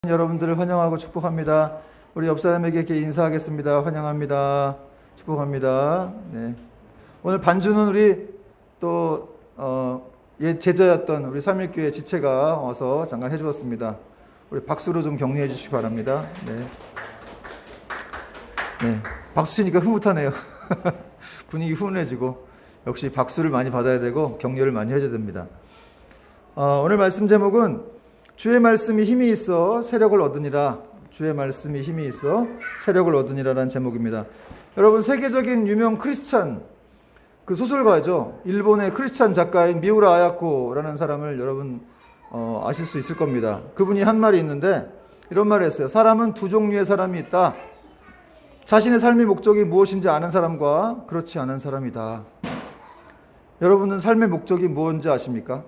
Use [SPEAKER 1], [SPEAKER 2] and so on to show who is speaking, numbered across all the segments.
[SPEAKER 1] 여러분들을 환영하고 축복합니다. 우리 옆 사람에게 이렇게 인사하겠습니다. 환영합니다. 축복합니다. 네. 오늘 반주는 우리 또 제자였던 우리 삼일교회 지체가 와서 잠깐 해주었습니다. 우리 박수로 좀 격려해 주시기 바랍니다. 네. 네. 박수 치니까 흐뭇하네요. 분위기 훈훈해지고 역시 박수를 많이 받아야 되고 격려를 많이 해줘야 됩니다. 오늘 말씀 제목은 주의 말씀이 힘이 있어 세력을 얻으니라. 주의 말씀이 힘이 있어 세력을 얻으니라라는 제목입니다. 여러분, 세계적인 유명 크리스찬 그 소설가죠. 일본의 크리스찬 작가인 미우라 아야코라는 사람을 여러분 아실 수 있을 겁니다. 그분이 한 말이 있는데 이런 말을 했어요. 사람은 두 종류의 사람이 있다. 자신의 삶의 목적이 무엇인지 아는 사람과 그렇지 않은 사람이다. 여러분은 삶의 목적이 무엇인지 아십니까?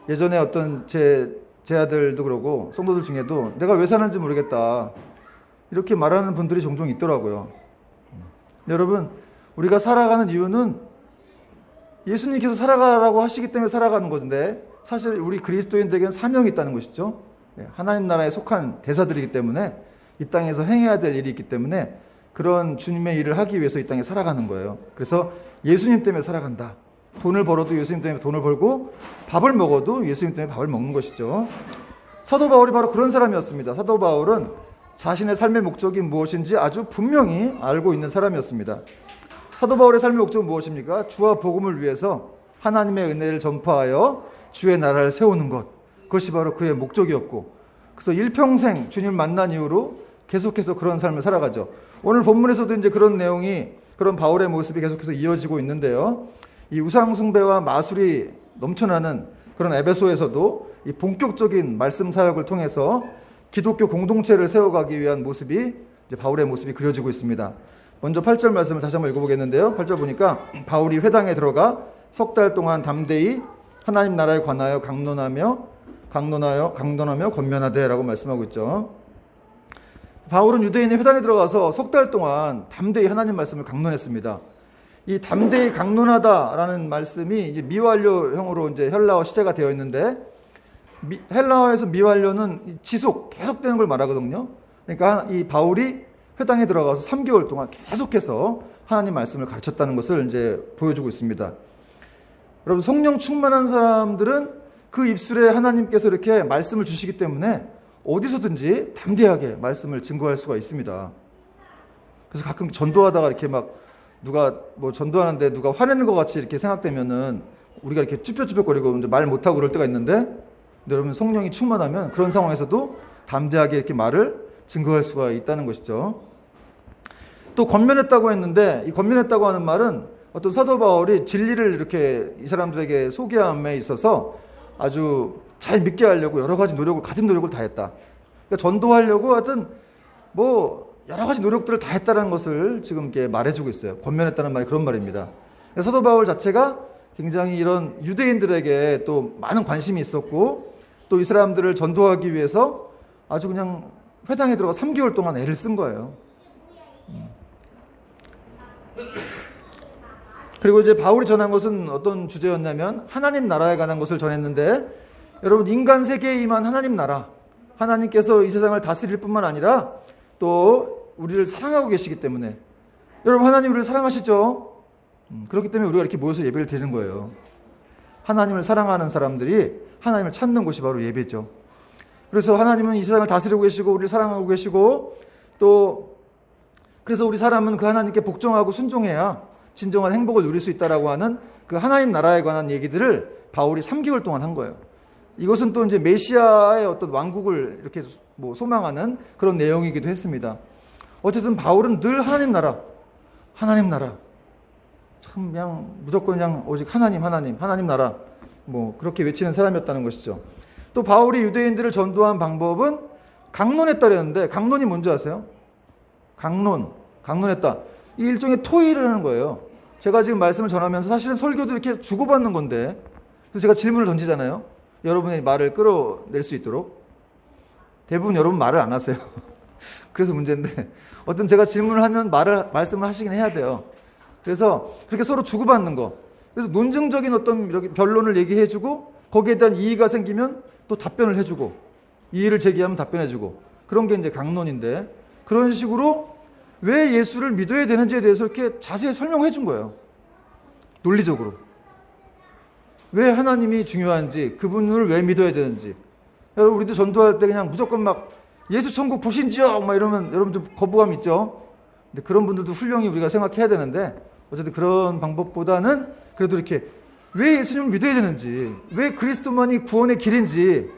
[SPEAKER 1] 예전에 어떤 제 아들도 그러고 성도들 중에도 내가 왜 사는지 모르겠다 이렇게 말하는 분들이 종종 있더라고요. 여러분, 우리가 살아가는 이유는 예수님께서 살아가라고 하시기 때문에 살아가는 건데 사실 우리 그리스도인들에게는 사명이 있다는 것이죠. 하나님 나라에 속한 대사들이기 때문에 이 땅에서 행해야 될 일이 있기 때문에 그런 주님의 일을 하기 위해서 이 땅에 살아가는 거예요. 그래서 예수님 때문에 살아간다. 돈을 벌어도 예수님 때문에 돈을 벌고 밥을 먹어도 예수님 때문에 밥을 먹는 것이죠. 사도 바울이 바로 그런 사람이었습니다. 사도 바울은 자신의 삶의 목적이 무엇인지 아주 분명히 알고 있는 사람이었습니다. 사도 바울의 삶의 목적은 무엇입니까? 주와 복음을 위해서 하나님의 은혜를 전파하여 주의 나라를 세우는 것. 그것이 바로 그의 목적이었고, 그래서 일평생 주님을 만난 이후로 계속해서 그런 삶을 살아가죠. 오늘 본문에서도 이제 그런 내용이, 그런 바울의 모습이 계속해서 이어지고 있는데요. 이 우상숭배와 마술이 넘쳐나는 그런 에베소에서도 이 본격적인 말씀 사역을 통해서 기독교 공동체를 세워가기 위한 모습이, 이제 바울의 모습이 그려지고 있습니다. 먼저 8절 말씀을 다시 한번 읽어보겠는데요. 8절 보니까 바울이 회당에 들어가 석 달 동안 담대히 하나님 나라에 관하여 강론하며 권면하되 라고 말씀하고 있죠. 바울은 유대인의 회당에 들어가서 석 달 동안 담대히 하나님 말씀을 강론했습니다. 이 담대히 강론하다라는 말씀이 이제 미완료형으로 이제 헬라어 시제가 되어 있는데, 헬라어에서 미완료는 계속되는 걸 말하거든요. 그러니까 이 바울이 회당에 들어가서 3개월 동안 계속해서 하나님 말씀을 가르쳤다는 것을 이제 보여주고 있습니다. 여러분, 성령 충만한 사람들은 그 입술에 하나님께서 이렇게 말씀을 주시기 때문에 어디서든지 담대하게 말씀을 증거할 수가 있습니다. 그래서 가끔 전도하다가 이렇게 막 누가 뭐 전도하는데 누가 화내는 것 같이 이렇게 생각되면은 우리가 이렇게 쭈뼛쭈뼛거리고 이제 말 못하고 그럴 때가 있는데, 여러분 성령이 충만하면 그런 상황에서도 담대하게 이렇게 말을 증거할 수가 있다는 것이죠. 또 권면했다고 했는데, 이 권면했다고 하는 말은 어떤 사도 바울이 진리를 이렇게 이 사람들에게 소개함에 있어서 아주 잘 믿게 하려고 여러 가지 가진 노력을 다 했다. 그러니까 전도하려고 하여튼 뭐 여러 가지 노력들을 다 했다는 것을 지금 이렇게 말해주고 있어요. 권면했다는 말이 그런 말입니다. 사도 바울 자체가 굉장히 이런 유대인들에게 또 많은 관심이 있었고, 또 이 사람들을 전도하기 위해서 아주 그냥 회당에 들어가 3개월 동안 애를 쓴 거예요. 그리고 이제 바울이 전한 것은 어떤 주제였냐면 하나님 나라에 관한 것을 전했는데, 여러분, 인간 세계에 임한 하나님 나라, 하나님께서 이 세상을 다스릴 뿐만 아니라 또 우리를 사랑하고 계시기 때문에, 여러분 하나님 우리를 사랑하시죠? 그렇기 때문에 우리가 이렇게 모여서 예배를 드리는 거예요. 하나님을 사랑하는 사람들이 하나님을 찾는 곳이 바로 예배죠. 그래서 하나님은 이 세상을 다스리고 계시고 우리를 사랑하고 계시고, 또 그래서 우리 사람은 그 하나님께 복종하고 순종해야 진정한 행복을 누릴 수 있다라고 하는 그 하나님 나라에 관한 얘기들을 바울이 3개월 동안 한 거예요. 이것은 또 이제 메시아의 어떤 왕국을 이렇게 뭐 소망하는 그런 내용이기도 했습니다. 어쨌든 바울은 늘 하나님 나라 참 그냥 무조건 그냥 오직 하나님 나라 뭐 그렇게 외치는 사람이었다는 것이죠. 또 바울이 유대인들을 전도한 방법은 강론했다 그랬는데, 강론이 뭔지 아세요? 강론했다. 이 일종의 토의를 하는 거예요. 제가 지금 말씀을 전하면서 사실은 설교도 이렇게 주고받는 건데, 그래서 제가 질문을 던지잖아요. 여러분의 말을 끌어낼 수 있도록. 대부분 여러분 말을 안 하세요. 그래서 문제인데, 어떤 제가 질문을 하면 말씀을 하시긴 해야 돼요. 그래서 그렇게 서로 주고받는 거. 그래서 논증적인 어떤 이렇게 변론을 얘기해주고, 거기에 대한 이의가 생기면 또 답변을 해주고, 이의를 제기하면 답변해주고 그런 게 이제 강론인데 그런 식으로 왜 예수를 믿어야 되는지에 대해서 이렇게 자세히 설명해 준 거예요. 논리적으로. 왜 하나님이 중요한지, 그분을 왜 믿어야 되는지. 여러분, 우리도 전도할 때 그냥 무조건 막 예수 천국 보신지요? 막 이러면 여러분 좀 거부감 있죠? 근데 그런 분들도 훌륭히 우리가 생각해야 되는데 어쨌든 그런 방법보다는 그래도 이렇게 왜 예수님을 믿어야 되는지, 왜 그리스도만이 구원의 길인지,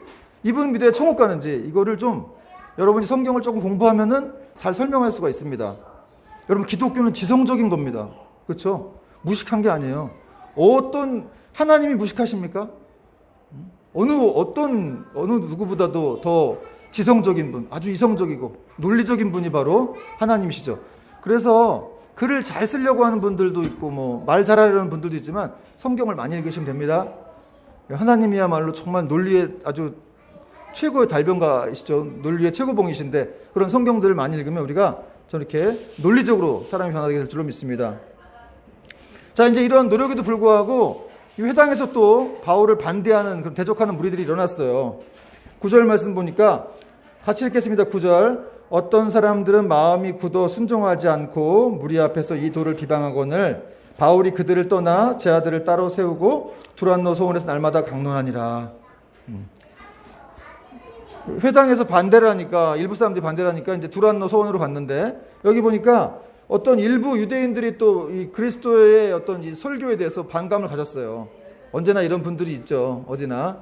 [SPEAKER 1] 이분 믿어야 천국 가는지 이거를 좀 여러분이 성경을 조금 공부하면은 잘 설명할 수가 있습니다. 여러분, 기독교는 지성적인 겁니다. 그렇죠? 무식한 게 아니에요. 어떤 하나님이 무식하십니까? 어느 누구보다도 더 지성적인 분, 아주 이성적이고 논리적인 분이 바로 하나님이시죠. 그래서 글을 잘 쓰려고 하는 분들도 있고 뭐 말 잘하려는 분들도 있지만 성경을 많이 읽으시면 됩니다. 하나님이야말로 정말 논리의 아주 최고의 달변가이시죠. 논리의 최고봉이신데 그런 성경들을 많이 읽으면 우리가 저렇게 논리적으로 사람이 변하게 될 줄로 믿습니다. 자, 이제 이런 노력에도 불구하고 이 회당에서 또 바울을 반대하는 그런 대적하는 무리들이 일어났어요. 9절 말씀 보니까 같이 읽겠습니다. 9절. 어떤 사람들은 마음이 굳어 순종하지 않고 무리 앞에서 이 도를 비방하거늘 바울이 그들을 떠나 제 아들을 따로 세우고 두란노 소원에서 날마다 강론하니라. 회당에서 반대를 하니까, 일부 사람들이 반대를 하니까 이제 두란노 소원으로 갔는데 여기 보니까 어떤 일부 유대인들이 또 이 그리스도의 어떤 이 설교에 대해서 반감을 가졌어요. 언제나 이런 분들이 있죠. 어디나.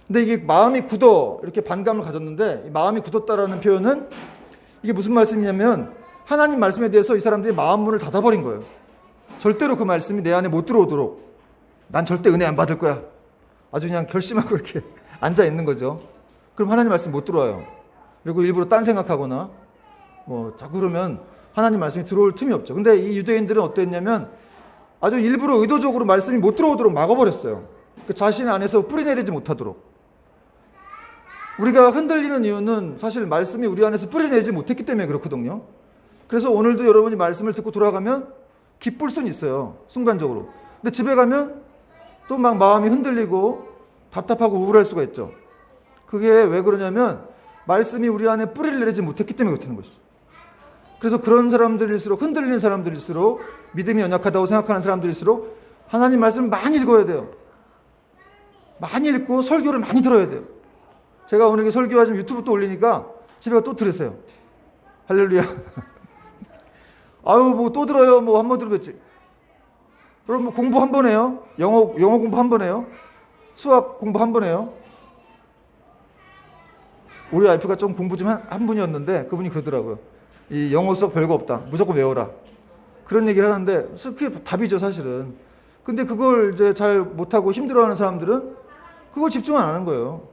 [SPEAKER 1] 근데 이게 마음이 굳어 이렇게 반감을 가졌는데, 이 마음이 굳었다라는 표현은 이게 무슨 말씀이냐면 하나님 말씀에 대해서 이 사람들이 마음 문을 닫아버린 거예요. 절대로 그 말씀이 내 안에 못 들어오도록 난 절대 은혜 안 받을 거야. 아주 그냥 결심하고 이렇게 앉아 있는 거죠. 그럼 하나님 말씀 못 들어와요. 그리고 일부러 딴 생각하거나 뭐 자꾸 그러면 하나님 말씀이 들어올 틈이 없죠. 근데 이 유대인들은 어땠냐면 아주 일부러 의도적으로 말씀이 못 들어오도록 막아버렸어요. 그 자신 안에서 뿌리내리지 못하도록. 우리가 흔들리는 이유는 사실 말씀이 우리 안에서 뿌리내리지 못했기 때문에 그렇거든요. 그래서 오늘도 여러분이 말씀을 듣고 돌아가면 기쁠 수는 있어요. 순간적으로. 근데 집에 가면 또 막 마음이 흔들리고 답답하고 우울할 수가 있죠. 그게 왜 그러냐면 말씀이 우리 안에 뿌리를 내리지 못했기 때문에 그렇다는 것이죠. 그래서 그런 사람들일수록, 흔들리는 사람들일수록, 믿음이 연약하다고 생각하는 사람들일수록 하나님 말씀을 많이 읽어야 돼요. 많이 읽고 설교를 많이 들어야 돼요. 제가 오늘 설교하지만 유튜브 또 올리니까 집에 또 들으세요. 할렐루야. 아유, 뭐 또 들어요. 뭐 한 번 들었지. 그럼 뭐 공부 한 번 해요. 영어 공부 한 번 해요. 수학 공부 한 번 해요. 우리 와이프가 좀 공부 좀 한 분이었는데 그분이 그러더라고요. 이 영어 수학 별거 없다. 무조건 외워라. 그런 얘기를 하는데 그게 답이죠, 사실은. 근데 그걸 이제 잘 못하고 힘들어하는 사람들은 그걸 집중 안 하는 거예요.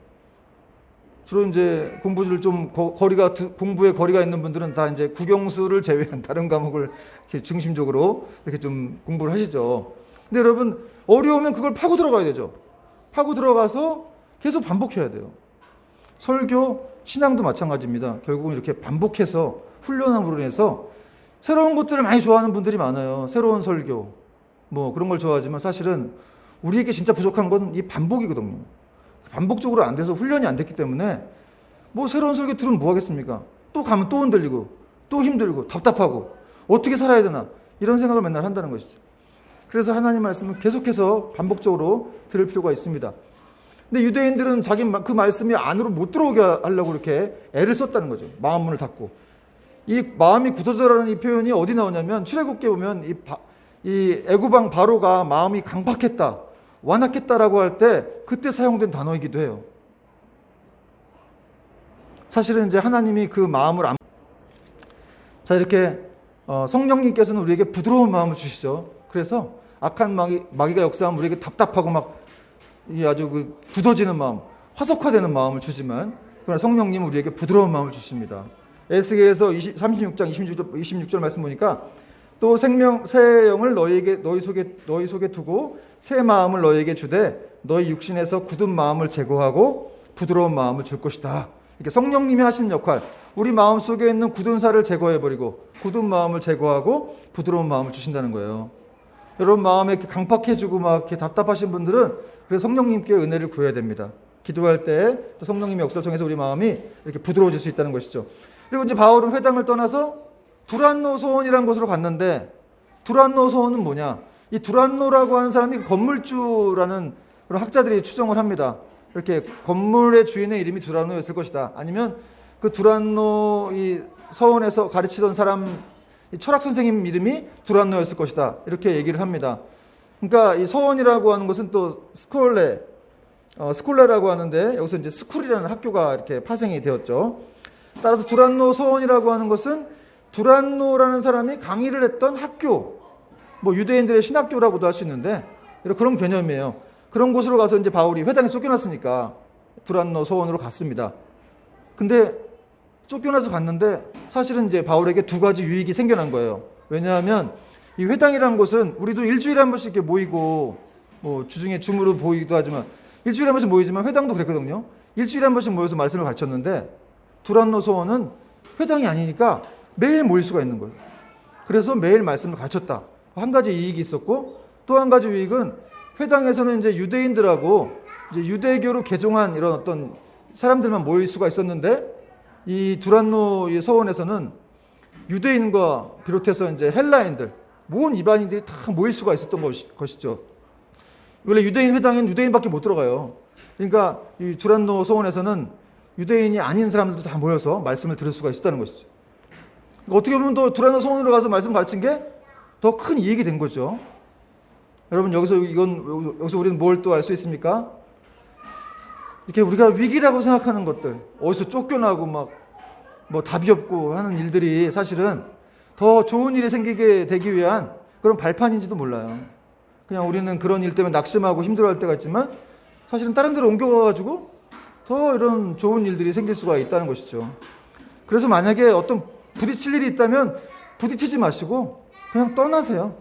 [SPEAKER 1] 주로 이제 공부를 좀 공부에 거리가 있는 분들은 다 이제 국영수를 제외한 다른 과목을 이렇게 중심적으로 이렇게 좀 공부를 하시죠. 근데 여러분, 어려우면 그걸 파고 들어가야 되죠. 파고 들어가서 계속 반복해야 돼요. 설교, 신앙도 마찬가지입니다. 결국은 이렇게 반복해서 훈련함으로 인해서 새로운 것들을 많이 좋아하는 분들이 많아요. 새로운 설교, 뭐 그런 걸 좋아하지만 사실은 우리에게 진짜 부족한 건 이 반복이거든요. 반복적으로 안 돼서 훈련이 안 됐기 때문에 뭐 새로운 설교 들으면 뭐 하겠습니까? 또 가면 또 흔들리고 또 힘들고 답답하고 어떻게 살아야 되나 이런 생각을 맨날 한다는 것이죠. 그래서 하나님 말씀을 계속해서 반복적으로 들을 필요가 있습니다. 근데 유대인들은 자기 그 말씀이 안으로 못 들어오게 하려고 이렇게 애를 썼다는 거죠. 마음 문을 닫고. 이 마음이 굳어져라는 이 표현이 어디 나오냐면 출애굽기에 보면 이 애굽왕 바로가 마음이 강박했다, 완악했다라고 할 때 그때 사용된 단어이기도 해요. 사실은 이제 하나님이 그 마음을 자, 이렇게 성령님께서는 우리에게 부드러운 마음을 주시죠. 그래서 악한 마귀가 역사하면 우리에게 답답하고 막 아주 굳어지는 마음, 화석화되는 마음을 주지만 그러나 성령님은 우리에게 부드러운 마음을 주십니다. 에스겔에서 36장 26절 말씀 보니까 또 새 영을 너희 속에 두고 새 마음을 너희에게 주되 너희 육신에서 굳은 마음을 제거하고 부드러운 마음을 줄 것이다. 이렇게 성령님이 하시는 역할, 우리 마음 속에 있는 굳은 살을 제거해버리고 굳은 마음을 제거하고 부드러운 마음을 주신다는 거예요. 여러분 마음에 이렇게 강팍해지고 막 이렇게 답답하신 분들은 그래서 성령님께 은혜를 구해야 됩니다. 기도할 때 또 성령님의 역사를 통해서 우리 마음이 이렇게 부드러워질 수 있다는 것이죠. 그리고 이제 바울은 회당을 떠나서 두란노 소원이라는 곳으로 갔는데, 두란노 소원은 뭐냐? 이 두란노라고 하는 사람이 건물주라는 그런 학자들이 추정을 합니다. 이렇게 건물의 주인의 이름이 두란노였을 것이다. 아니면 그 두란노 이 서원에서 가르치던 사람, 이 철학 선생님 이름이 두란노였을 것이다. 이렇게 얘기를 합니다. 그러니까 이 서원이라고 하는 것은 또 스콜레라고 하는데, 여기서 이제 스쿨이라는 학교가 이렇게 파생이 되었죠. 따라서 두란노 서원이라고 하는 것은 두란노라는 사람이 강의를 했던 학교, 뭐 유대인들의 신학교라고도 할 수 있는데, 그런 개념이에요. 그런 곳으로 가서 이제 바울이 회당에 쫓겨났으니까 두란노 서원으로 갔습니다. 근데 쫓겨나서 갔는데 사실은 이제 바울에게 두 가지 유익이 생겨난 거예요. 왜냐하면 이 회당이라는 곳은 우리도 일주일에 한 번씩 이렇게 모이고, 뭐 주중에 줌으로 보이기도 하지만 일주일에 한 번씩 모이지만 회당도 그랬거든요. 일주일에 한 번씩 모여서 말씀을 가르쳤는데, 두란노 서원은 회당이 아니니까 매일 모일 수가 있는 거예요. 그래서 매일 말씀을 가르쳤다. 한 가지 이익이 있었고, 또 한 가지 유익은 회당에서는 이제 유대인들하고 이제 유대교로 개종한 이런 어떤 사람들만 모일 수가 있었는데, 이 두란노 서원에서는 유대인과 비롯해서 이제 헬라인들, 모든 이방인들이 다 모일 수가 있었던 것이죠. 원래 유대인 회당엔 유대인밖에 못 들어가요. 그러니까 이 두란노 서원에서는 유대인이 아닌 사람들도 다 모여서 말씀을 들을 수가 있었다는 것이죠. 그러니까 어떻게 보면 또 두란노 서원으로 가서 말씀 가르친 게 더 큰 이익이 된 거죠. 여러분, 여기서 우리는 뭘 또 알 수 있습니까? 이렇게 우리가 위기라고 생각하는 것들, 어디서 쫓겨나고 뭐 답이 없고 하는 일들이 사실은 더 좋은 일이 생기게 되기 위한 그런 발판인지도 몰라요. 그냥 우리는 그런 일 때문에 낙심하고 힘들어할 때가 있지만, 사실은 다른 데로 옮겨가가지고 더 이런 좋은 일들이 생길 수가 있다는 것이죠. 그래서 만약에 어떤 부딪힐 일이 있다면 부딪히지 마시고 그냥 떠나세요.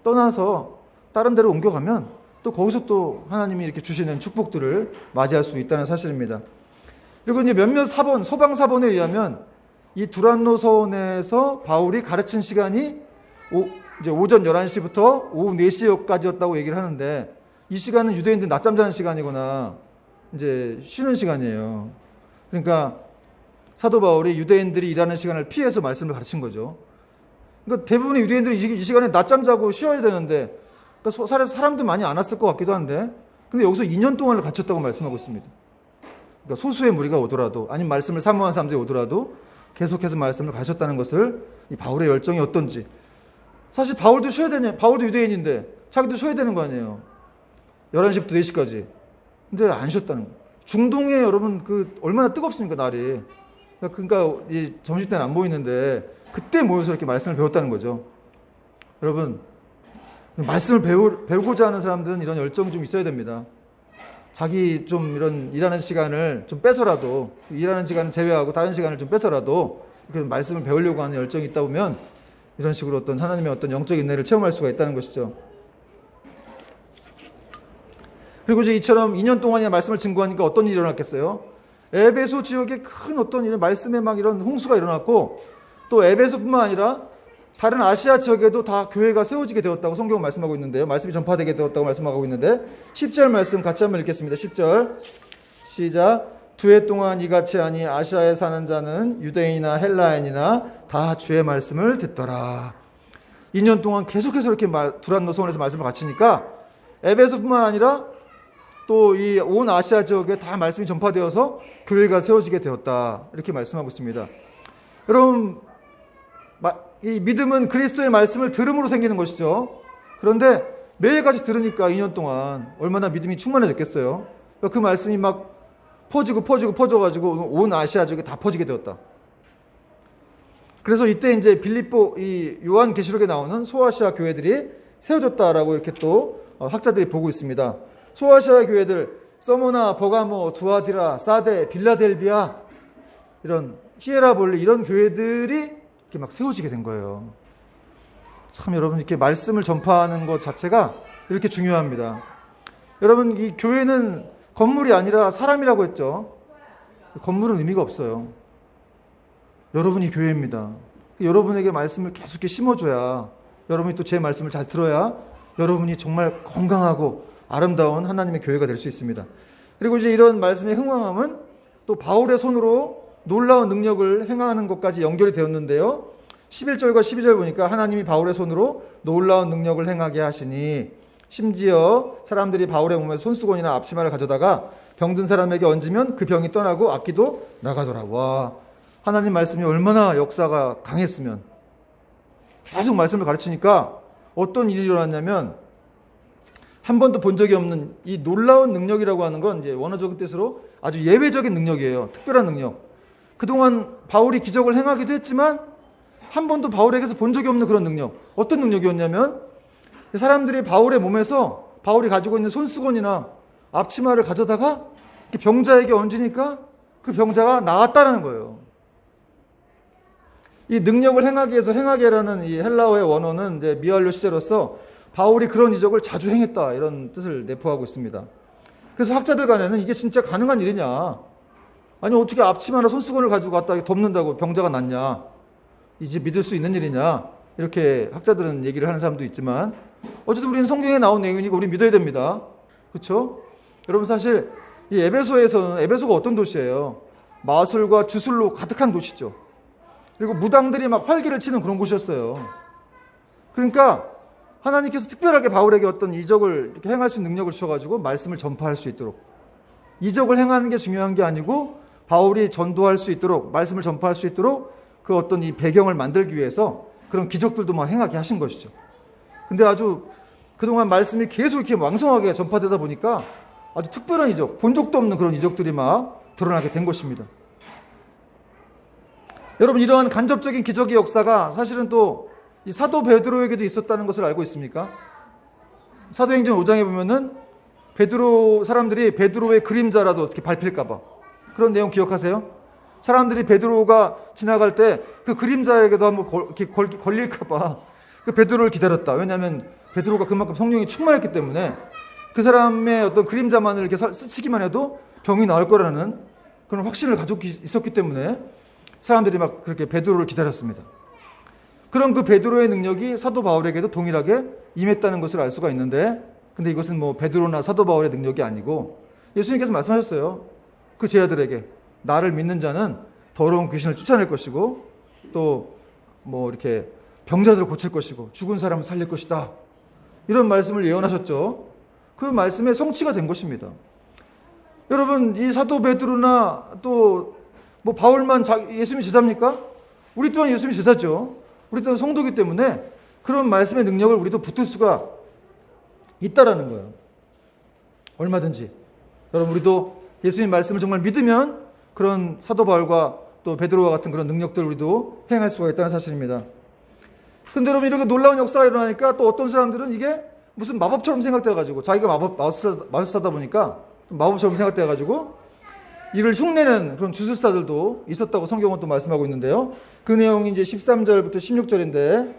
[SPEAKER 1] 떠나서 다른 데로 옮겨가면 또 거기서 또 하나님이 이렇게 주시는 축복들을 맞이할 수 있다는 사실입니다. 그리고 이제 몇몇 서방 사본에 의하면 이 두란노 서원에서 바울이 가르친 시간이 이제 오전 11시부터 오후 4시까지였다고 얘기를 하는데, 이 시간은 유대인들 낮잠 자는 시간이거나 이제 쉬는 시간이에요. 그러니까 사도 바울이 유대인들이 일하는 시간을 피해서 말씀을 가르친 거죠. 그러니까 대부분의 유대인들이 이 시간에 낮잠 자고 쉬어야 되는데, 그러니까 사람도 많이 안 왔을 것 같기도 한데, 근데 여기서 2년 동안을 가르쳤다고 말씀하고 있습니다. 그러니까 소수의 무리가 오더라도, 아니면 말씀을 사모한 사람들이 오더라도 계속해서 말씀을 가르쳤다는 것을, 이 바울의 열정이 어떤지. 사실 바울도 유대인인데 자기도 쉬어야 되는 거 아니에요. 11시부터 4시까지. 근데 안 쉬었다는 거예요. 중동에 여러분 얼마나 뜨겁습니까, 날이. 그러니까 이 점심때는 안 보이는데 그때 모여서 이렇게 말씀을 배웠다는 거죠. 여러분, 말씀을 배우고자 하는 사람들은 이런 열정이 좀 있어야 됩니다. 자기 좀 이런 일하는 시간을 좀 빼서라도, 일하는 시간을 제외하고 다른 시간을 좀 빼서라도 이렇게 말씀을 배우려고 하는 열정이 있다 보면 이런 식으로 어떤 하나님의 어떤 영적인 은혜를 체험할 수가 있다는 것이죠. 그리고 이제 이처럼 2년 동안이나 말씀을 증거하니까 어떤 일이 일어났겠어요? 에베소 지역에 큰 어떤 이런 말씀에 막 이런 홍수가 일어났고, 또 에베소뿐만 아니라 다른 아시아 지역에도 다 교회가 세워지게 되었다고 성경은 말씀하고 있는데요. 말씀이 전파되게 되었다고 말씀하고 있는데, 10절 말씀 같이 한번 읽겠습니다. 10절 시작. 두 해 동안 이같이 하니 아시아에 사는 자는 유대인이나 헬라인이나 다 주의 말씀을 듣더라. 2년 동안 계속해서 이렇게 두란노 서원에서 말씀을 가르치니까 에베소뿐만 아니라 또 이 온 아시아 지역에 다 말씀이 전파되어서 교회가 세워지게 되었다. 이렇게 말씀하고 있습니다. 여러분, 이 믿음은 그리스도의 말씀을 들음으로 생기는 것이죠. 그런데 매일같이 들으니까 2년 동안 얼마나 믿음이 충만해졌겠어요. 그 말씀이 막 퍼져가지고 온 아시아 지역에 다 퍼지게 되었다. 그래서 이때 이제 빌립보 이 요한계시록에 나오는 소아시아 교회들이 세워졌다라고 이렇게 또 학자들이 보고 있습니다. 소아시아 교회들, 서모나, 버가모, 두아디라, 사데, 빌라델비아, 이런 히에라볼리, 이런 교회들이 이렇게 막 세워지게 된 거예요. 참 여러분, 이렇게 말씀을 전파하는 것 자체가 이렇게 중요합니다. 여러분, 이 교회는 건물이 아니라 사람이라고 했죠. 건물은 의미가 없어요. 여러분이 교회입니다. 여러분에게 말씀을 계속 이렇게 심어줘야, 여러분이 또 제 말씀을 잘 들어야 여러분이 정말 건강하고 아름다운 하나님의 교회가 될 수 있습니다. 그리고 이제 이런 말씀의 흥왕함은 또 바울의 손으로 놀라운 능력을 행하는 것까지 연결이 되었는데요. 11절과 12절 보니까 하나님이 바울의 손으로 놀라운 능력을 행하게 하시니 심지어 사람들이 바울의 몸에 손수건이나 앞치마를 가져다가 병든 사람에게 얹으면 그 병이 떠나고 악기도 나가더라. 와, 하나님 말씀이 얼마나 역사가 강했으면. 계속 말씀을 가르치니까 어떤 일이 일어났냐면 한 번도 본 적이 없는 이 놀라운 능력이라고 하는 건 이제 원어적인 뜻으로 아주 예외적인 능력이에요. 특별한 능력. 그동안 바울이 기적을 행하기도 했지만 한 번도 바울에게서 본 적이 없는 그런 능력. 어떤 능력이었냐면 사람들이 바울의 몸에서 바울이 가지고 있는 손수건이나 앞치마를 가져다가 병자에게 얹으니까 그 병자가 나았다라는 거예요. 이 능력을 행하기 위해서 행하게라는 이 헬라어의 원어는 이제 미완료 시제로서 바울이 그런 이적을 자주 행했다 이런 뜻을 내포하고 있습니다. 그래서 학자들 간에는 이게 진짜 가능한 일이냐? 아니 어떻게 앞치마나 손수건을 가지고 왔다 덮는다고 병자가 낫냐? 이제 믿을 수 있는 일이냐? 이렇게 학자들은 얘기를 하는 사람도 있지만 어쨌든 우리는 성경에 나온 내용이니까 우리 믿어야 됩니다. 그렇죠? 여러분 사실 이 에베소가 어떤 도시예요? 마술과 주술로 가득한 도시죠. 그리고 무당들이 막 활기를 치는 그런 곳이었어요. 그러니까 하나님께서 특별하게 바울에게 어떤 이적을 이렇게 행할 수 있는 능력을 주셔가지고 말씀을 전파할 수 있도록 이적을 행하는 게 중요한 게 아니고 바울이 전도할 수 있도록 말씀을 전파할 수 있도록 그 어떤 이 배경을 만들기 위해서 그런 기적들도 막 행하게 하신 것이죠. 근데 아주 그동안 말씀이 계속 이렇게 왕성하게 전파되다 보니까 아주 특별한 이적, 본 적도 없는 그런 이적들이 막 드러나게 된 것입니다. 여러분 이러한 간접적인 기적의 역사가 사실은 또 이 사도 베드로에게도 있었다는 것을 알고 있습니까? 사도행전 5장에 보면은 사람들이 베드로의 그림자라도 어떻게 밟힐까봐 그런 내용 기억하세요? 사람들이 베드로가 지나갈 때 그 그림자에게도 한번 걸릴까봐 그 베드로를 기다렸다. 왜냐하면 베드로가 그만큼 성령이 충만했기 때문에 그 사람의 어떤 그림자만을 이렇게 스치기만 해도 병이 나을 거라는 그런 확신을 가지고 있었기 때문에 사람들이 막 그렇게 베드로를 기다렸습니다. 그런 그 베드로의 능력이 사도 바울에게도 동일하게 임했다는 것을 알 수가 있는데, 근데 이것은 뭐 베드로나 사도 바울의 능력이 아니고 예수님께서 말씀하셨어요. 그 제자들에게 나를 믿는 자는 더러운 귀신을 쫓아낼 것이고 또 뭐 이렇게 병자들을 고칠 것이고 죽은 사람을 살릴 것이다. 이런 말씀을 예언하셨죠. 그 말씀의 성취가 된 것입니다. 여러분 이 사도 베드로나 또 뭐 바울만 예수님이 제자입니까? 우리 또한 예수님이 제자죠. 우리 또한 성도기 때문에 그런 말씀의 능력을 우리도 붙을 수가 있다라는 거예요. 얼마든지. 여러분 우리도 예수님 말씀을 정말 믿으면 그런 사도 바울과 또 베드로와 같은 그런 능력들을 우리도 행할 수가 있다는 사실입니다. 근데 여러분 이렇게 놀라운 역사가 일어나니까 또 어떤 사람들은 이게 무슨 마법처럼 생각돼가지고 자기가 마술사다 보니까 마법처럼 생각돼가지고 이를 흉내내는 그런 주술사들도 있었다고 성경은 또 말씀하고 있는데요. 그 내용이 이제 13절부터 16절인데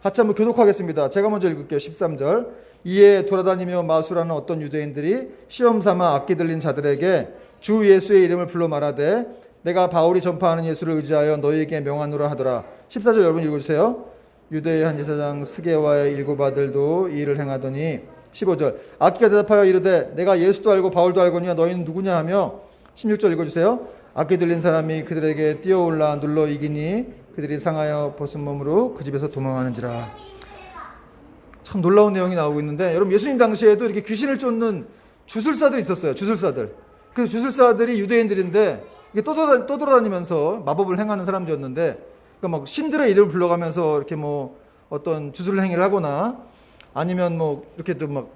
[SPEAKER 1] 같이 한번 교독하겠습니다. 제가 먼저 읽을게요. 13절. 이에 돌아다니며 마술하는 어떤 유대인들이 시험 삼아 악기 들린 자들에게 주 예수의 이름을 불러 말하되 내가 바울이 전파하는 예수를 의지하여 너희에게 명하노라 하더라. 14절 여러분 읽어주세요. 유대의 한 제사장 스게와의 일곱 아들도 이 일을 행하더니 15절. 악기가 대답하여 이르되 내가 예수도 알고 바울도 알거니와 너희는 누구냐 하며 16절 읽어주세요. 악기 들린 사람이 그들에게 뛰어올라 눌러 이기니 그들이 상하여 벗은 몸으로 그 집에서 도망하는지라. 참 놀라운 내용이 나오고 있는데 여러분 예수님 당시에도 이렇게 귀신을 쫓는 주술사들이 있었어요. 주술사들. 그 주술사들이 유대인들인데 이게 떠돌아다니면서 마법을 행하는 사람들이었는데 그러니까 막 신들의 이름을 불러가면서 이렇게 뭐 어떤 주술 행위를 하거나 아니면 뭐 이렇게 또 막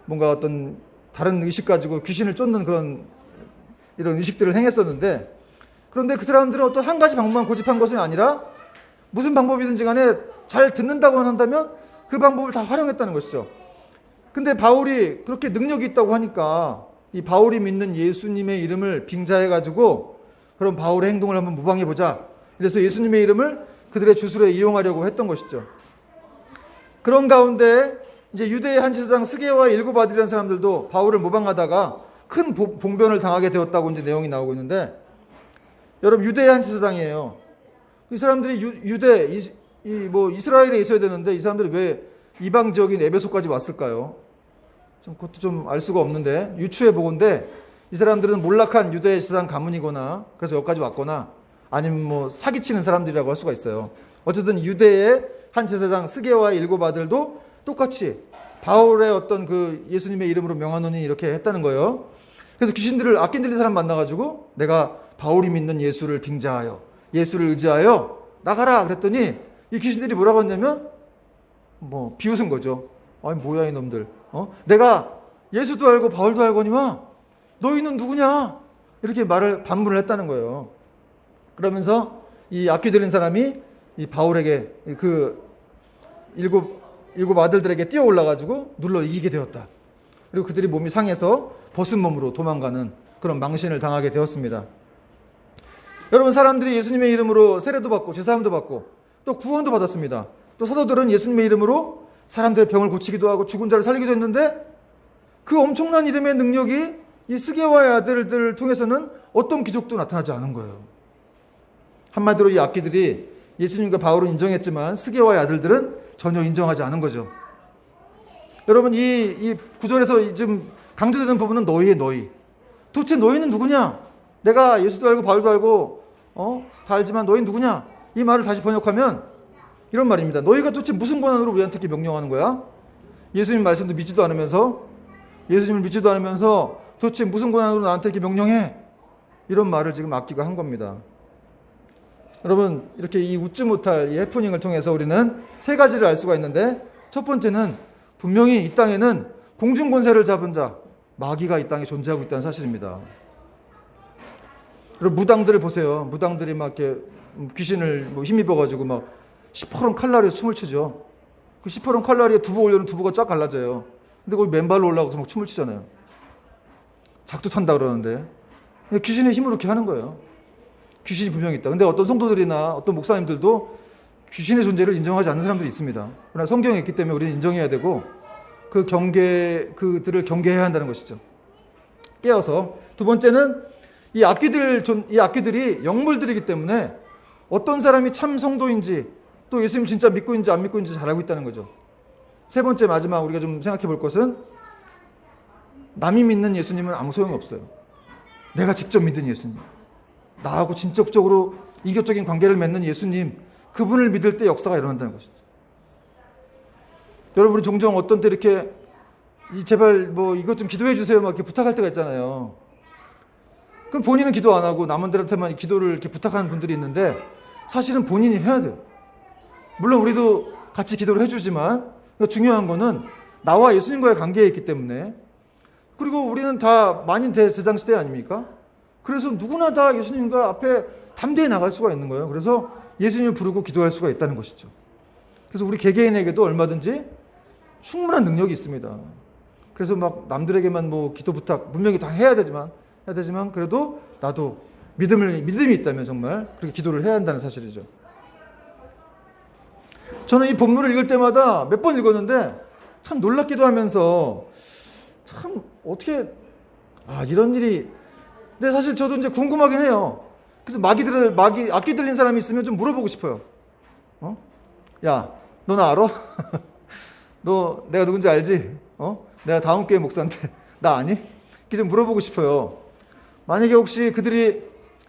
[SPEAKER 1] 뭔가 어떤 다른 의식 가지고 귀신을 쫓는 그런 이런 의식들을 행했었는데 그런데 그 사람들은 어떤 한 가지 방법만 고집한 것이 아니라 무슨 방법이든지 간에 잘 듣는다고만 한다면 그 방법을 다 활용했다는 것이죠. 근데 바울이 그렇게 능력이 있다고 하니까 이 바울이 믿는 예수님의 이름을 빙자해가지고 그럼 바울의 행동을 한번 모방해보자. 그래서 예수님의 이름을 그들의 주술에 이용하려고 했던 것이죠. 그런 가운데 이제 유대의 한 제사장 스게와 일곱 아들이라는 사람들도 바울을 모방하다가 큰 봉변을 당하게 되었다고 이제 내용이 나오고 있는데 여러분 유대의 한 제사장이에요. 이 사람들이 뭐 이스라엘에 있어야 되는데 이 사람들이 왜 이방 지역인 에베소까지 왔을까요? 그것도 좀 알 수가 없는데 유추해 보건데 이 사람들은 몰락한 유대 지상 가문이거나 그래서 여기까지 왔거나 아니면 뭐 사기치는 사람들이라고 할 수가 있어요. 어쨌든 유대의 한 제사장 스게와의 7 아들도 똑같이 바울의 어떤 그 예수님의 이름으로 명하노니 이렇게 했다는 거예요. 그래서 귀신들을 아낀 들린 사람 만나가지고 내가 바울이 믿는 예수를 빙자하여 예수를 의지하여 나가라 그랬더니 이 귀신들이 뭐라고 했냐면 뭐 비웃은 거죠. 아니 뭐야 이놈들. 내가 예수도 알고 바울도 알거니와 너희는 누구냐? 이렇게 반문을 했다는 거예요. 그러면서 이 악귀 들린 사람이 이 바울에게 그 일곱 아들들에게 뛰어 올라가지고 눌러 이기게 되었다. 그리고 그들이 몸이 상해서 벗은 몸으로 도망가는 그런 망신을 당하게 되었습니다. 여러분, 사람들이 예수님의 이름으로 세례도 받고 제사함도 받고 또 구원도 받았습니다. 또 사도들은 예수님의 이름으로 사람들의 병을 고치기도 하고 죽은 자를 살리기도 했는데 그 엄청난 이름의 능력이 이 스게와의 아들들을 통해서는 어떤 기적도 나타나지 않은 거예요. 한마디로 이 악귀들이 예수님과 바울은 인정했지만 스게와의 아들들은 전혀 인정하지 않은 거죠. 여러분, 이 구절에서 지금 강조되는 부분은 너희의 너희. 도대체 너희는 누구냐? 내가 예수도 알고 바울도 알고 다 알지만 너희는 누구냐? 이 말을 다시 번역하면 이런 말입니다. 너희가 도대체 무슨 권한으로 우리한테 이렇게 명령하는 거야? 예수님 말씀도 믿지도 않으면서 예수님을 믿지도 않으면서 도대체 무슨 권한으로 나한테 이렇게 명령해? 이런 말을 지금 악귀가 한 겁니다. 여러분, 이렇게 이 웃지 못할 이 해프닝을 통해서 우리는 3가지를 알 수가 있는데 첫 번째는 분명히 이 땅에는 공중권세를 잡은 자, 마귀가 이 땅에 존재하고 있다는 사실입니다. 여러분, 무당들을 보세요. 무당들이 막 이렇게 귀신을 힘입어가지고 막 시퍼런 칼날에 춤을 추죠. 그 시퍼런 칼날에 두부 올려놓은 두부가 쫙 갈라져요. 근데 거기 맨발로 올라가서 막 춤을 추잖아요. 작두 탄다 그러는데 귀신의 힘으로 이렇게 하는 거예요. 귀신이 분명히 있다. 근데 어떤 성도들이나 어떤 목사님들도 귀신의 존재를 인정하지 않는 사람들이 있습니다. 그러나 성경에 있기 때문에 우리는 인정해야 되고 그들을 경계해야 한다는 것이죠. 깨어서. 두 번째는 이 악귀들이 영물들이기 때문에 어떤 사람이 참 성도인지 또 예수님 진짜 믿고 있는지 안 믿고 있는지 잘 알고 있다는 거죠. 세 번째, 마지막 우리가 좀 생각해 볼 것은 남이 믿는 예수님은 아무 소용이 없어요. 내가 직접 믿은 예수님, 나하고 진적으로 이교적인 관계를 맺는 예수님, 그분을 믿을 때 역사가 일어난다는 것이죠. 여러분이 종종 어떤 때 이렇게 제발 뭐 이것 좀 기도해 주세요 막 이렇게 부탁할 때가 있잖아요. 그럼 본인은 기도 안 하고 남들한테만 기도를 이렇게 부탁하는 분들이 있는데 사실은 본인이 해야 돼요. 물론 우리도 같이 기도를 해주지만 중요한 거는 나와 예수님과의 관계에 있기 때문에. 그리고 우리는 다 만인 대제사장시대 아닙니까? 그래서 누구나 다 예수님과 앞에 담대히 나갈 수가 있는 거예요. 그래서 예수님을 부르고 기도할 수가 있다는 것이죠. 그래서 우리 개개인에게도 얼마든지 충분한 능력이 있습니다. 그래서 막 남들에게만 뭐 기도 부탁 분명히 다 해야 되지만 그래도 나도 믿음이 있다면 정말 그렇게 기도를 해야 한다는 사실이죠. 저는 이 본문을 읽을 때마다 몇 번 읽었는데 참 놀랍기도 하면서 참 어떻게 이런 일이. 근데 사실 저도 이제 궁금하긴 해요. 그래서 악귀 들린 사람이 있으면 좀 물어보고 싶어요. 야, 너 나 알아? 너 내가 누군지 알지? 내가 다음 교회 목사인데 나 아니? 이렇게 좀 물어보고 싶어요. 만약에 혹시 그들이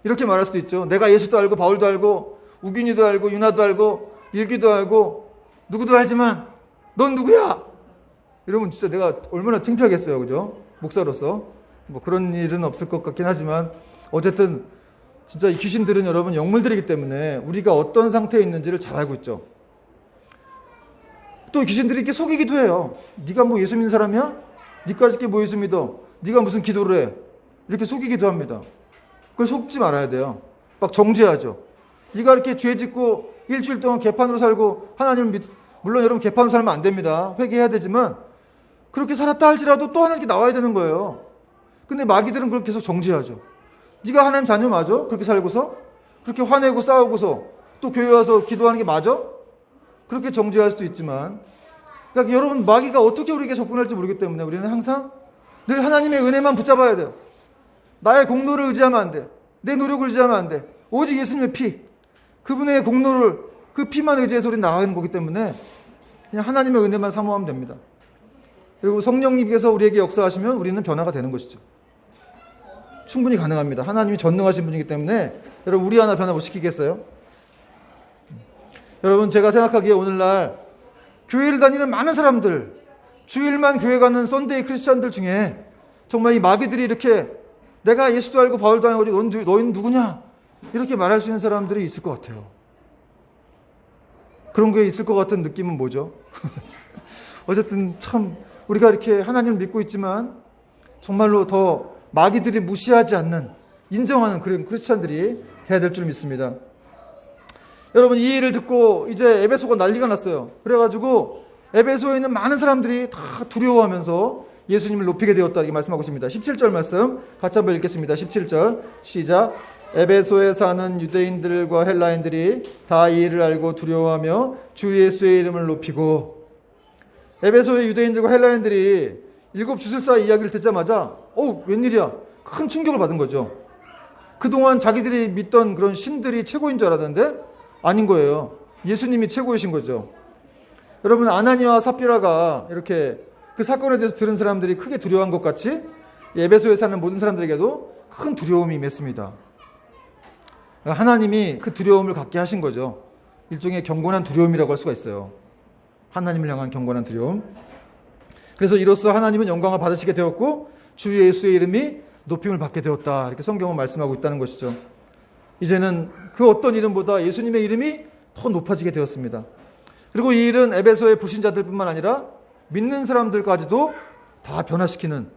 [SPEAKER 1] 이렇게 말할 수도 있죠. 내가 예수도 알고 바울도 알고 우균이도 알고 유나도 알고 일기도 알고 누구도 알지만 넌 누구야? 이러면 진짜 내가 얼마나 창피하겠어요. 그죠? 목사로서. 뭐 그런 일은 없을 것 같긴 하지만 어쨌든 진짜 이 귀신들은 여러분 영물들이기 때문에 우리가 어떤 상태에 있는지를 잘 알고 있죠. 또 귀신들이 이렇게 속이기도 해요. 네가 뭐 예수 믿는 사람이야? 네까지 이렇게 뭐 예수 믿어? 네가 무슨 기도를 해? 이렇게 속이기도 합니다. 그걸 속지 말아야 돼요. 막 정죄하죠. 네가 이렇게 죄 짓고 일주일 동안 개판으로 살고 물론 여러분 개판으로 살면 안 됩니다. 회개해야 되지만 그렇게 살았다 할지라도 또 하나님께 나와야 되는 거예요. 근데 마귀들은 그걸 계속 정죄하죠. 네가 하나님 자녀 맞아? 그렇게 살고서? 그렇게 화내고 싸우고서 또 교회 와서 기도하는 게 맞아? 그렇게 정죄할 수도 있지만, 그러니까 여러분 마귀가 어떻게 우리에게 접근할지 모르기 때문에 우리는 항상 늘 하나님의 은혜만 붙잡아야 돼요. 나의 공로를 의지하면 안 돼. 내 노력을 의지하면 안 돼. 오직 예수님의 피, 그분의 공로를, 그 피만 의지해서 우리는 나가는 거기 때문에 그냥 하나님의 은혜만 사모하면 됩니다. 그리고 성령님께서 우리에게 역사하시면 우리는 변화가 되는 것이죠. 충분히 가능합니다. 하나님이 전능하신 분이기 때문에 여러분 우리 하나 변화 못 시키겠어요? 여러분 제가 생각하기에 오늘날 교회를 다니는 많은 사람들, 주일만 교회 가는 썬데이 크리스찬들 중에 정말 이 마귀들이 이렇게 내가 예수도 알고 바울도 알고 너희는 누구냐? 이렇게 말할 수 있는 사람들이 있을 것 같아요. 그런 게 있을 것 같은 느낌은 뭐죠? 어쨌든 참 우리가 이렇게 하나님을 믿고 있지만 정말로 더 마귀들이 무시하지 않는, 인정하는 그런 크리스찬들이 돼야 될 줄 믿습니다. 여러분 이 일을 듣고 이제 에베소가 난리가 났어요. 그래가지고 에베소에 있는 많은 사람들이 다 두려워하면서 예수님을 높이게 되었다 이렇게 말씀하고 있습니다. 17절 말씀 같이 한번 읽겠습니다. 17절 시작. 에베소에 사는 유대인들과 헬라인들이 다 이 일을 알고 두려워하며 주 예수의 이름을 높이고, 에베소의 유대인들과 헬라인들이 일곱 주술사 이야기를 듣자마자 웬일이야, 큰 충격을 받은 거죠. 그동안 자기들이 믿던 그런 신들이 최고인 줄 알았는데 아닌 거예요. 예수님이 최고이신 거죠. 여러분 아나니아와 삽비라가 이렇게 그 사건에 대해서 들은 사람들이 크게 두려워한 것 같이 에베소에 사는 모든 사람들에게도 큰 두려움이 임했습니다. 하나님이 그 두려움을 갖게 하신 거죠. 일종의 경건한 두려움이라고 할 수가 있어요. 하나님을 향한 경건한 두려움. 그래서 이로써 하나님은 영광을 받으시게 되었고 주 예수의 이름이 높임을 받게 되었다. 이렇게 성경은 말씀하고 있다는 것이죠. 이제는 그 어떤 이름보다 예수님의 이름이 더 높아지게 되었습니다. 그리고 이 일은 에베소의 불신자들뿐만 아니라 믿는 사람들까지도 다 변화시키는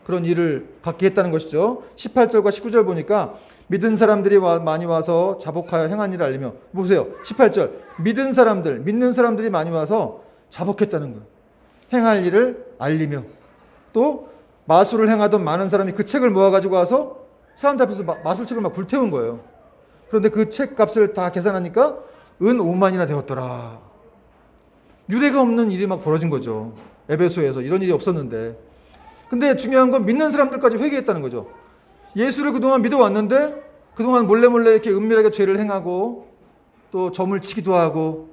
[SPEAKER 1] 그런 일을 갖게 했다는 것이죠. 18절과 19절 보니까 믿은 사람들이 많이 와서 자복하여 행한 일을 알리며, 보세요. 18절 믿는 사람들이 많이 와서 자복했다는 거예요. 행할 일을 알리며, 또 마술을 행하던 많은 사람이 그 책을 모아가지고 와서 사람들 앞에서 마술책을 막 불태운 거예요. 그런데 그 책 값을 다 계산하니까 은 5만이나 되었더라. 유례가 없는 일이 막 벌어진 거죠. 에베소에서 이런 일이 없었는데. 근데 중요한 건 믿는 사람들까지 회개했다는 거죠. 예수를 그동안 믿어왔는데 그동안 몰래 이렇게 은밀하게 죄를 행하고 또 점을 치기도 하고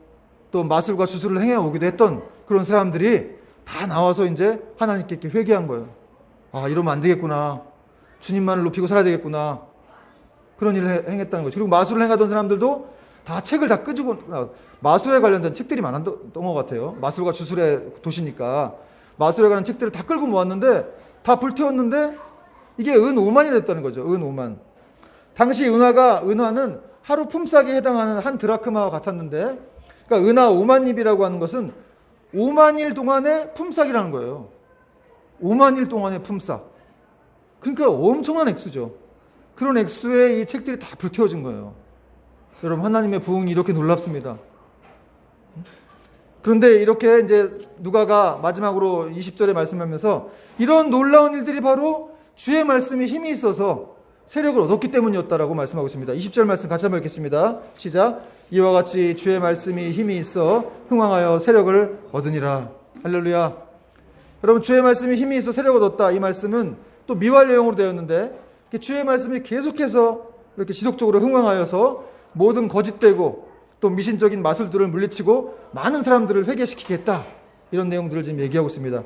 [SPEAKER 1] 또 마술과 주술을 행해오기도 했던 그런 사람들이 다 나와서 이제 하나님께 이렇게 회개한 거예요. 아, 이러면 안 되겠구나. 주님만을 높이고 살아야 되겠구나. 그런 일을 행했다는 거죠. 그리고 마술을 행하던 사람들도 다 책을 다 끄주고, 마술에 관련된 책들이 많았던 것 같아요. 마술과 주술의 도시니까 마술에 관한 책들을 다 끌고 모았는데 다 불태웠는데 이게 은 5만이 됐다는 거죠. 은 5만. 당시 은화는 하루 품삯에 해당하는 한 드라크마와 같았는데, 그러니까 은화 5만 입이라고 하는 것은 5만 일 동안의 품삯이라는 거예요. 5만 일 동안의 품삯. 그러니까 엄청난 액수죠. 그런 액수에 이 책들이 다 불태워진 거예요. 여러분 하나님의 부흥이 이렇게 놀랍습니다. 그런데 이렇게 이제 누가가 마지막으로 20절에 말씀하면서 이런 놀라운 일들이 바로 주의 말씀에 힘이 있어서 세력을 얻었기 때문이었다라고 말씀하고 있습니다. 20절 말씀 같이 한번 읽겠습니다. 시작. 이와 같이 주의 말씀이 힘이 있어 흥왕하여 세력을 얻으니라. 할렐루야. 여러분 주의 말씀이 힘이 있어 세력을 얻었다. 이 말씀은 또 미완료형으로 되었는데 주의 말씀이 계속해서 이렇게 지속적으로 흥왕하여서 모든 거짓되고 또 미신적인 마술들을 물리치고 많은 사람들을 회개시키겠다. 이런 내용들을 지금 얘기하고 있습니다.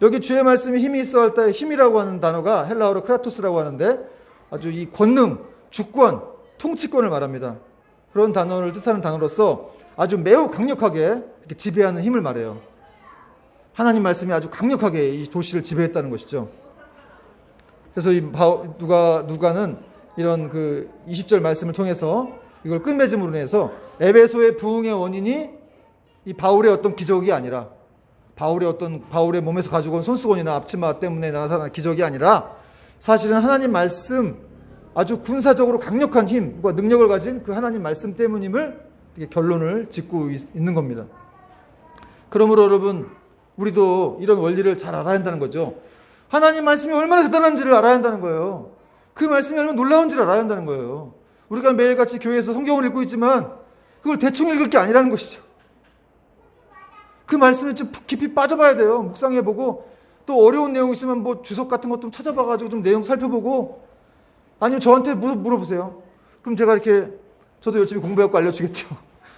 [SPEAKER 1] 여기 주의 말씀이 힘이 있어 할 때 힘이라고 하는 단어가 헬라어로 크라토스라고 하는데 아주 이 권능, 주권, 통치권을 말합니다. 그런 단어를 뜻하는 단어로서 아주 매우 강력하게 이렇게 지배하는 힘을 말해요. 하나님 말씀이 아주 강력하게 이 도시를 지배했다는 것이죠. 그래서 이 누가는 이런 그 20절 말씀을 통해서 이걸 끝맺음으로 인해서 에베소의 부흥의 원인이 이 바울의 어떤 기적이 아니라 바울의 몸에서 가지고 온 손수건이나 앞치마 때문에 나타난 기적이 아니라 사실은 하나님 말씀 아주 군사적으로 강력한 힘과 능력을 가진 그 하나님 말씀 때문임을 결론을 짓고 있는 겁니다. 그러므로 여러분 우리도 이런 원리를 잘 알아야 한다는 거죠. 하나님 말씀이 얼마나 대단한지를 알아야 한다는 거예요. 그 말씀이 얼마나 놀라운지를 알아야 한다는 거예요. 우리가 매일같이 교회에서 성경을 읽고 있지만 그걸 대충 읽을 게 아니라는 것이죠. 그 말씀에 좀 깊이 빠져봐야 돼요. 묵상해보고 또 어려운 내용 있으면 뭐 주석 같은 것 좀 찾아봐가지고 좀 내용 살펴보고 아니면 저한테 물어보세요. 그럼 제가 이렇게 저도 열심히 공부해갖고 알려주겠죠.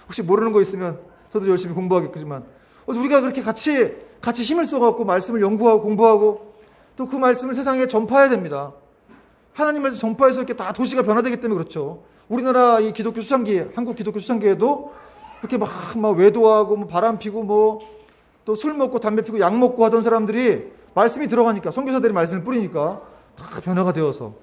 [SPEAKER 1] 혹시 모르는 거 있으면 저도 열심히 공부하겠지만 우리가 그렇게 같이 힘을 써갖고 말씀을 연구하고 공부하고 또 그 말씀을 세상에 전파해야 됩니다. 하나님 말씀 전파해서 이렇게 다 도시가 변화되기 때문에 그렇죠. 우리나라 이 기독교 수장기, 한국 기독교 수장기에도 이렇게 막 외도하고 뭐 바람 피고 뭐 또 술 먹고 담배 피고 약 먹고 하던 사람들이 말씀이 들어가니까, 선교사들이 말씀을 뿌리니까 다 변화가 되어서,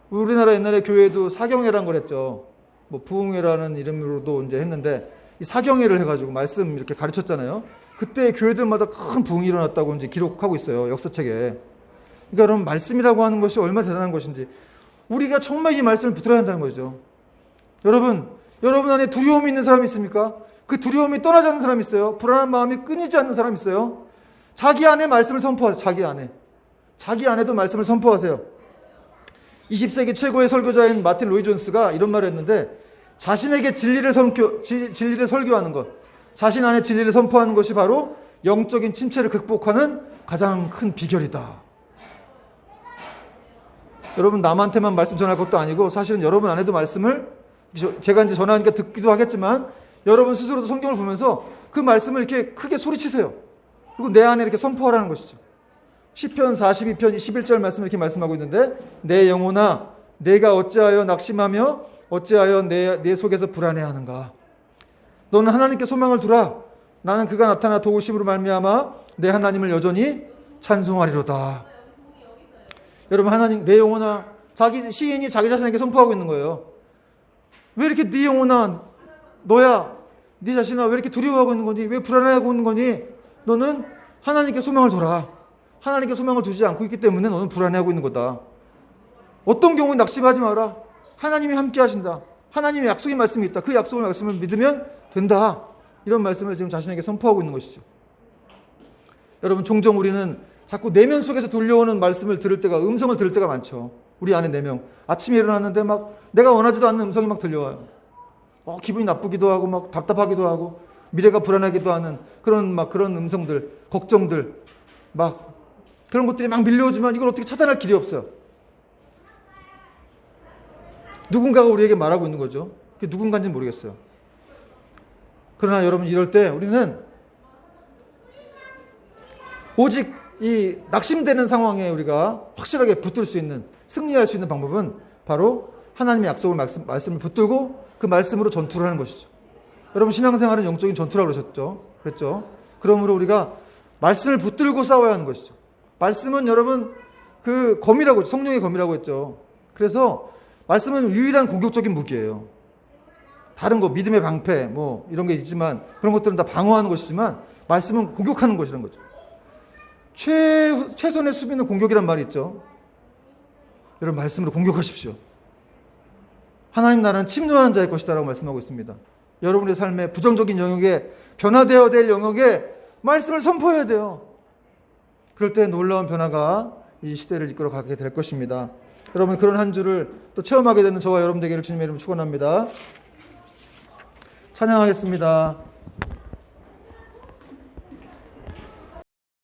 [SPEAKER 1] 우리나라 옛날에 교회도 사경회라는 걸 했죠. 뭐 부흥회라는 이름으로도 이제 했는데, 이 사경회를 해가지고 말씀 이렇게 가르쳤잖아요. 그때 교회들마다 큰 부흥이 일어났다고 이제 기록하고 있어요, 역사책에. 그러니까 여러분, 말씀이라고 하는 것이 얼마나 대단한 것인지 우리가 정말 이 말씀을 붙들어야 한다는 거죠. 여러분 안에 두려움이 있는 사람이 있습니까? 그 두려움이 떠나지 않는 사람이 있어요. 불안한 마음이 끊이지 않는 사람이 있어요. 자기 안에 말씀을 선포하세요. 자기 안에도 말씀을 선포하세요. 20세기 최고의 설교자인 마틴 로이 존스가 이런 말을 했는데, 자신에게 진리를 설교하는 것, 자신 안에 진리를 선포하는 것이 바로 영적인 침체를 극복하는 가장 큰 비결이다. 여러분, 남한테만 말씀 전할 것도 아니고 사실은 여러분 안에도 말씀을, 제가 이제 전하니까 듣기도 하겠지만, 여러분 스스로도 성경을 보면서 그 말씀을 이렇게 크게 소리치세요. 그리고 내 안에 이렇게 선포하라는 것이죠. 시편 42편 11절 말씀을 이렇게 말씀하고 있는데, 내 영혼아 내가 어찌하여 낙심하며 어찌하여 내 속에서 불안해하는가. 너는 하나님께 소망을 두라. 나는 그가 나타나 도우심으로 말미암아 내 하나님을 여전히 찬송하리로다. 여러분, 하나님, 내 영혼아, 시인이 자기 자신에게 선포하고 있는 거예요. 왜 이렇게 네 영혼아, 너야, 네 자신아, 왜 이렇게 두려워하고 있는 거니? 왜 불안해하고 있는 거니? 너는 하나님께 소망을 둬라. 하나님께 소망을 두지 않고 있기 때문에 너는 불안해하고 있는 거다. 어떤 경우에 낙심하지 마라. 하나님이 함께 하신다. 하나님의 약속의 말씀이 있다. 그 약속의 말씀을 믿으면 된다. 이런 말씀을 지금 자신에게 선포하고 있는 것이죠. 여러분, 종종 우리는 자꾸 내면 속에서 들려오는 말씀을 들을 때가, 음성을 들을 때가 많죠. 우리 안에 내면. 아침에 일어났는데 막 내가 원하지도 않는 음성이 막 들려와요. 기분이 나쁘기도 하고 막 답답하기도 하고 미래가 불안하기도 하는 그런 음성들, 걱정들, 막 그런 것들이 막 밀려오지만 이걸 어떻게 차단할 길이 없어요. 누군가가 우리에게 말하고 있는 거죠. 그게 누군가인지는 모르겠어요. 그러나 여러분, 이럴 때 우리는 오직 이 낙심되는 상황에 우리가 확실하게 붙들 수 있는, 승리할 수 있는 방법은 바로 하나님의 약속을 말씀을 붙들고 그 말씀으로 전투를 하는 것이죠. 여러분, 신앙생활은 영적인 전투라고 그랬죠. 그러므로 우리가 말씀을 붙들고 싸워야 하는 것이죠. 말씀은 여러분 그 검이라고, 성령의 검이라고 했죠. 그래서 말씀은 유일한 공격적인 무기예요. 다른 거, 믿음의 방패 뭐 이런 게 있지만 그런 것들은 다 방어하는 것이지만 말씀은 공격하는 것이라는 거죠. 최선의 수비는 공격이란 말이 있죠. 여러분, 말씀으로 공격하십시오. 하나님 나라는 침노하는 자의 것이다라고 말씀하고 있습니다. 여러분의 삶의 부정적인 영역에, 변화되어야 될 영역에 말씀을 선포해야 돼요. 그럴 때 놀라운 변화가 이 시대를 이끌어가게 될 것입니다. 여러분, 그런 한 주를 또 체험하게 되는 저와 여러분 되기를 주님의 이름으로 축원합니다. 찬양하겠습니다.